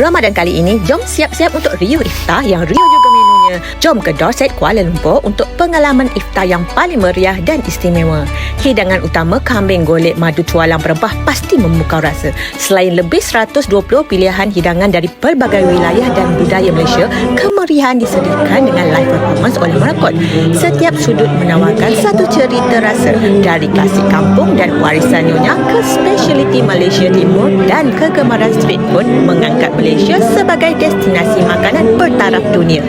Ramadan kali ini, jom siap-siap untuk riuh iftar yang riuh juga menunya. Jom ke Dorset, Kuala Lumpur untuk pengalaman iftar yang paling meriah dan istimewa. Hidangan utama kambing golek madu tualang berempah pasti memukau rasa. Selain lebih 120 pilihan hidangan dari pelbagai wilayah dan budaya Malaysia, kemeriahan disediakan dengan live performance oleh Merakot. Setiap sudut menawarkan satu cerita rasa, dari klasik kampung dan warisan nyonya ke speciality Malaysia Timur dan kegemaran street food mengangkat Malaysia sebagai destinasi makanan bertaraf dunia.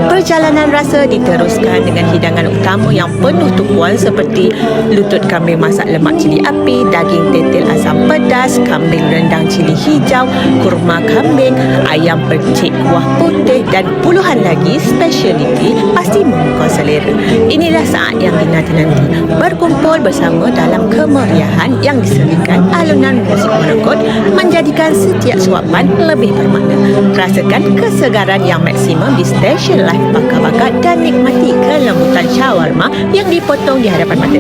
Perjalanan rasa diteruskan dengan hidangan utama yang penuh tumpuan seperti lutut kambing masak lemak cili api, daging tetel asam pedas, kambing rendang cili hijau, kurma kambing, ayam percik kuah putih dan puluhan lagi speciality pasti memukau selera. Inilah saat yang dinanti-nanti, berkumpul bersama dalam kemeriahan yang diserikan alunan musik Merakot menjadikan setiap suapan lebih bermakna. Rasakan kesegaran yang maksimum di stesen live bakar-bakar dan nikmati kelembutan shawarma yang dipotong di hadapan mata.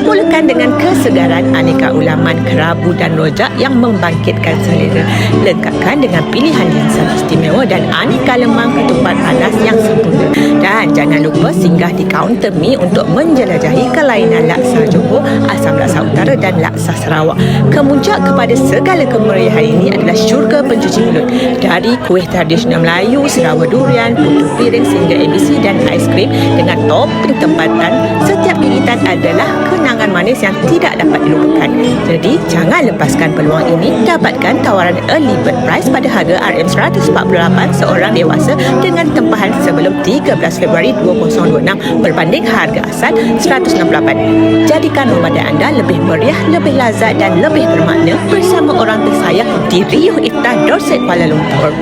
Mulakan dengan kesegaran aneka ulaman kerabu dan rojak yang membangkitkan selera. Lengkapkan dengan pilihan yang sangat istimewa dan aneka lemang ketupat panas yang sempurna. Dan jangan lupa singgah di kaunter mi untuk menjelajahi kelainan laksa Johor, asam laksa utara dan laksa Sarawak. Kemuncak kepada segala kemeriahan ini adalah syurga pencuci mulut. Dari kuih tradisional Melayu, Sarawak durian, putu piring sehingga ABC dan aiskrim dengan topping tempatan, setiap gigitan adalah kenangan manis yang tidak dapat dilupakan. Jadi, jangan lepaskan peluang ini. Dapatkan tawaran early bird price pada harga RM148 seorang dewasa dengan tempahan sebelum 13 Februari 2026 berbanding harga asal RM168. Jadikan Ramadan anda lebih meriah, lebih lazat dan lebih bermakna bersama orang tersayang di riuh iftar Dorset Kuala Lumpur.